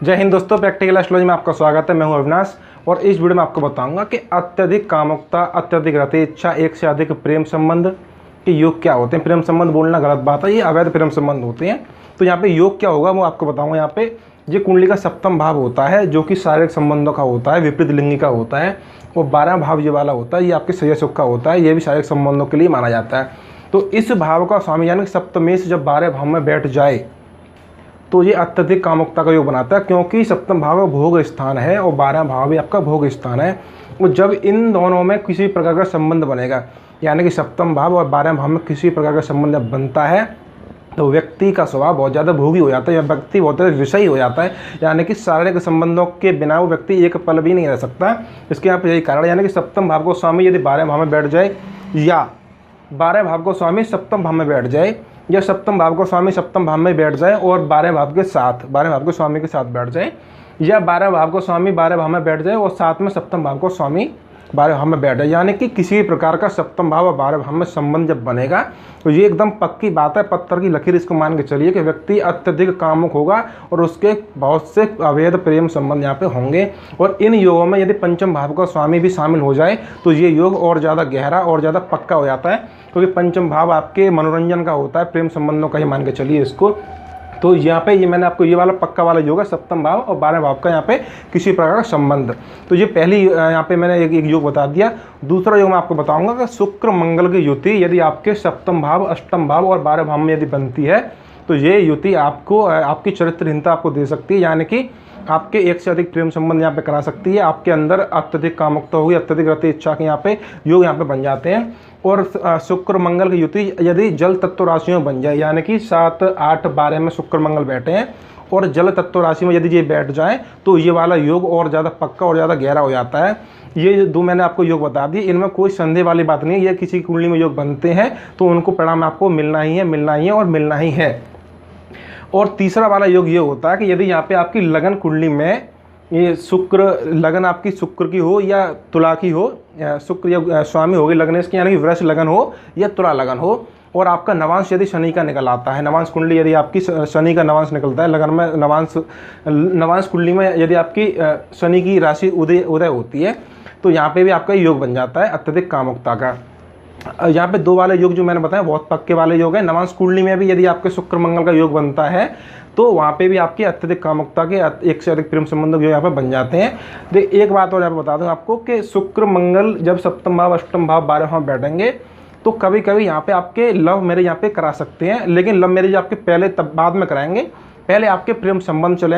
जय हिंद दोस्तों, practical astrology में आपका स्वागत है। मैं हूं अविनाश और इस वीडियो में आपको बताऊंगा कि अत्यधिक कामुकता, अत्यधिक रति इच्छा, एक से अधिक प्रेम संबंध के योग क्या होते हैं। प्रेम संबंध बोलना गलत बात है, ये अवैध प्रेम संबंध होते हैं। तो यहाँ पे योग क्या होगा वो आपको बताऊंगा। यहाँ पे ये कुंडली का सप्तम भाव होता है जो कि शारीरिक संबंधों का होता है, विपरीत लिंगी का होता है। और 12वां भाव ये वाला होता है, ये आपके शरीर सुख का होता है, ये भी शारीरिक संबंधों के लिए माना जाता है। तो इस भाव का स्वामी यानी कि सप्तमेश जब 12 भाव में बैठ जाए तो ये अत्यधिक कामुकता का योग बनाता है, क्योंकि सप्तम भाव भोग स्थान है और 12वां भाव भी आपका भोग स्थान है। और जब इन दोनों में किसी प्रकार का संबंध बनेगा, यानी कि सप्तम भाव और 12वें भाव में किसी प्रकार का संबंध जब बनता है तो व्यक्ति का स्वभाव बहुत ज़्यादा भोगी हो जाता है, या व्यक्ति बहुत ज़्यादा विषयी हो जाता है। यानी कि शारीरिक संबंधों के बिना वो व्यक्ति एक पल भी नहीं रह सकता। इसके यहाँ पर यही कारण, यानी कि सप्तम भाव को स्वामी यदि 12वें भाव में बैठ जाए, या 12वें भाव को स्वामी सप्तम भाव में बैठ जाए, या सप्तम भाव को स्वामी सप्तम भाव में बैठ जाए और 12वें भाव के साथ 12वें भाव को स्वामी के साथ बैठ जाए, या 12वें भाव को स्वामी 12वें भाव में बैठ जाए और साथ में सप्तम भाव को स्वामी 12वें भाव में बैठ जाए, यानी कि किसी भी प्रकार का सप्तम भाव और 12वें भाव में संबंध जब बनेगा तो ये एकदम पक्की बात है, पत्थर की लकीर इसको मान के चलिए कि व्यक्ति अत्यधिक कामुक होगा और उसके बहुत से अवैध प्रेम संबंध यहाँ पे होंगे। और इन योगों में यदि पंचम भाव का स्वामी भी शामिल हो जाए तो ये योग और ज़्यादा गहरा और ज़्यादा पक्का हो जाता है, क्योंकि पंचम भाव आपके मनोरंजन का होता है, प्रेम संबंधों का ही मान के चलिए इसको। तो यहाँ पे ये मैंने आपको ये वाला पक्का वाला योग है, सप्तम भाव और 12वें भाव का यहाँ पे किसी प्रकार का संबंध। तो ये पहली यहाँ पे मैंने एक योग बता दिया। दूसरा योग मैं आपको बताऊंगा कि शुक्र मंगल की युति यदि आपके सप्तम भाव, अष्टम भाव और 12वें भाव में यदि बनती है तो ये युति आपको आपकी चरित्रहीनता आपको दे सकती है, यानी कि आपके एक से अधिक प्रेम संबंध यहाँ पे करा सकती है। आपके अंदर अत्यधिक कामुकता होगी, अत्यधिक रति इच्छा के यहाँ पे योग यहाँ पे बन जाते हैं। और शुक्र मंगल की युति यदि जल तत्व राशियों में बन जाए, यानी कि 7, 8, 12 में शुक्र मंगल बैठे हैं और जल तत्व राशि में यदि ये बैठ जाए तो ये वाला योग और ज़्यादा पक्का और ज़्यादा गहरा हो जाता है। ये दो मैंने आपको योग बता दिए, इनमें कोई संदेह वाली बात नहीं है। ये किसी कुंडली में योग बनते हैं तो उनको परिणाम आपको मिलना ही है, मिलना ही है और मिलना ही है। और तीसरा वाला योग ये होता है कि यदि यहाँ पे आपकी लगन कुंडली में ये शुक्र लगन आपकी शुक्र की हो या तुला की हो, या शुक्र या स्वामी होगी लगनेश की, यानी कि वृष लगन हो या तुला लगन हो, और आपका नवांश यदि शनि का निकल आता है, नवांश कुंडली यदि आपकी शनि का नवांश निकलता है लगन में, नवांश कुंडली में यदि आपकी शनि की राशि उदय होती है तो यहाँ पे भी आपका योग बन जाता है अत्यधिक कामुकता का। यहाँ पे दो वाले योग जो मैंने बताया बहुत पक्के वाले योग है। नवांश कुंडली में भी यदि आपके शुक्र मंगल का योग बनता है तो वहाँ पे भी आपकी अत्यधिक कामुकता के एक से अधिक प्रेम संबंध जो यहाँ पे बन जाते हैं। एक बात और यहाँ पे बता दूँ आपको कि शुक्र मंगल जब सप्तम भाव, अष्टम भाव, 12वें भाव बैठेंगे तो कभी कभी यहाँ पे आपके लव मैरिज यहाँ पे करा सकते हैं, लेकिन लव मैरिज आपके पहले तब बाद में कराएंगे, पहले आपके प्रेम संबंध चलेंगे।